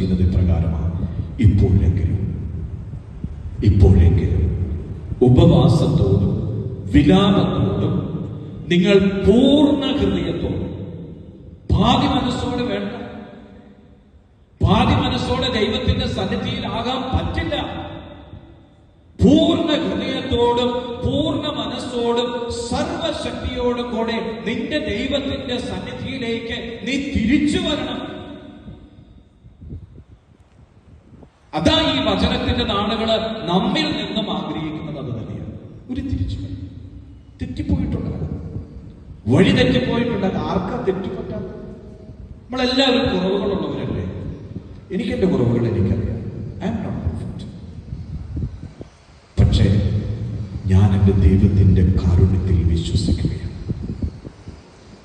ചെയ്യുന്നത് ഇപ്രകാരമാണ്: ഇപ്പോഴെങ്കിലും ഉപവാസത്തോടും വിലാപത്തോടും നിങ്ങൾ പൂർണ്ണ ഹൃദയത്തോടും, പാതി മനസ്സോടെ വേണ്ട, പാതി മനസ്സോടെ ദൈവത്തിന്റെ സന്നിധിയിലാകാൻ പറ്റില്ല. പൂർണ്ണ ഹൃദയത്തോടും പൂർണ്ണ മനസ്സോടും സർവശക്തിയോടും കൂടെ നിന്റെ ദൈവത്തിന്റെ സന്നിധിയിലേക്ക് നീ തിരിച്ചു വരണം. അതാ ഈ വചനത്തിന്റെ നാളുകള് നമ്മിൽ നിന്നും ആഗ്രഹിക്കുന്നത് അത് തന്നെയാണ്. ഒരു തിരിച്ചു വരണം. തെറ്റിപ്പോയിട്ടുണ്ടാകും, വഴി തെറ്റിപ്പോയിട്ടുണ്ടാകും. ആർക്കാ തെറ്റിപ്പറ്റാത്ത? നമ്മളെല്ലാവരും കുറവുകളുള്ളവരല്ലേ? എനിക്കെന്റെ കുറവുകൾ എനിക്കറിയാം. I am not perfect. പക്ഷേ ഞാൻ എൻ്റെ ദൈവത്തിന്റെ കാരുണ്യത്തിൽ വിശ്വസിക്കുകയാണ്.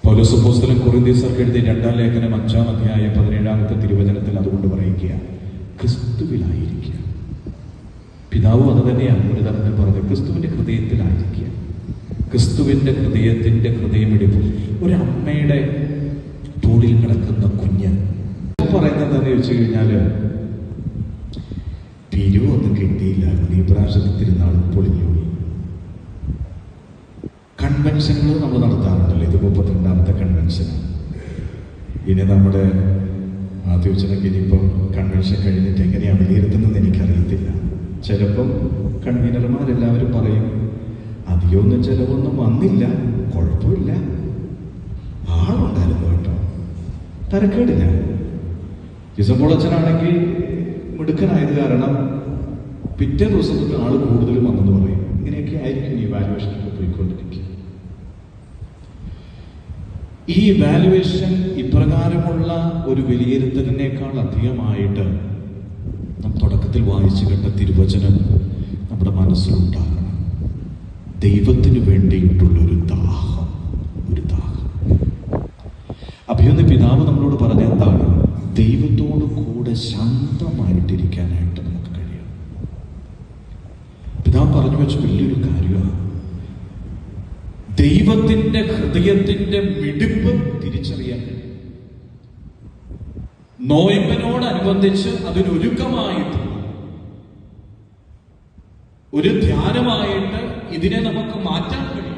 പൗലോസ് അപ്പോസ്തലൻ കൊരിന്ത്യർക്ക് എഴുതിയ 2-ാം ലേഖനം 5-ാം അധ്യായം 17-ാമത്തെ തിരുവചനത്തിൽ അതുകൊണ്ട് പറയുക, ക്രിസ്തുവിലായിരിക്കുക. പിതാവും അത് തന്നെയാണ് ഒരു തരത്തിൽ പറഞ്ഞത്, ക്രിസ്തുവിന്റെ ഹൃദയത്തിലായിരിക്കുക. ക്രിസ്തുവിന്റെ ഹൃദയമിടിപ്പ്. ഒരു അമ്മയുടെ തോളിൽ കിടക്കുന്ന കുഞ്ഞ് പറയുന്നത് എന്താണെന്ന് ചോദിച്ചു കഴിഞ്ഞാല്, പിരിവൊന്നും കിട്ടിയില്ല, ഈ പ്രാവശ്യത്തെ തിരുനാൾ പൊളിഞ്ഞു. കൺവെൻഷനുകൾ നമ്മൾ നടത്താറുണ്ടല്ലോ. ഇത് 32ാമത്തെ കൺവെൻഷൻ. ഇനി നമ്മുടെ ആദ്യോച്ചനൊക്കെ ഇനിയിപ്പം കൺവെൻഷൻ കഴിഞ്ഞിട്ട് എങ്ങനെയാണ് വിലയിരുത്തുന്നത് എനിക്കറിയത്തില്ല. ചിലപ്പം കൺവീനർമാരെല്ലാവരും പറയും, അധികമൊന്നും ചിലവൊന്നും വന്നില്ല, കുഴപ്പമില്ല, ആളുണ്ടായിരുന്നു കേട്ടോ, തരക്കേടില്ല. ജിസമ്പോളച്ചനാണെങ്കിൽ മിടുക്കനായത് കാരണം പിറ്റേ ദിവസം തൊട്ട് ആള് കൂടുതലും വന്നെന്ന് പറയും. ഇങ്ങനെയൊക്കെ ആയിരിക്കും ഈ വാല്യുവേഷനൊക്കെ പോയിക്കൊണ്ടിരിക്കുക. ഈ വാല്യുവേഷൻ ഇപ്രകാരമുള്ള ഒരു വിലയിരുത്തലിനേക്കാൾ അധികമായിട്ട് നാം തുടക്കത്തിൽ വായിച്ചു കേട്ട തിരുവചനം നമ്മുടെ മനസ്സിലുണ്ടാകണം. ദൈവത്തിന് വേണ്ടിയിട്ടുള്ള ഒരു ദാഹം. അഭിയൊന്ന് പിതാവ് നമ്മളോട് പറഞ്ഞ എന്താണ്? ദൈവത്തോട് കൂടെ ശാന്തമായിട്ടിരിക്കാനായിട്ട് നമുക്ക് കഴിയണം. പിതാവ് പറഞ്ഞു വെച്ച വലിയൊരു കാര്യമാണ്. ദൈവത്തിന്റെ ഹൃദയത്തിന്റെ മിടിപ്പ് തിരിച്ചറിയാൻ കഴിയും. നോയമ്പിനോടനുബന്ധിച്ച് അതിനൊരുക്കമായിട്ട് ഒരു ധ്യാനമായിട്ട് ഇതിനെ നമുക്ക് മാറ്റാൻ കഴിയും.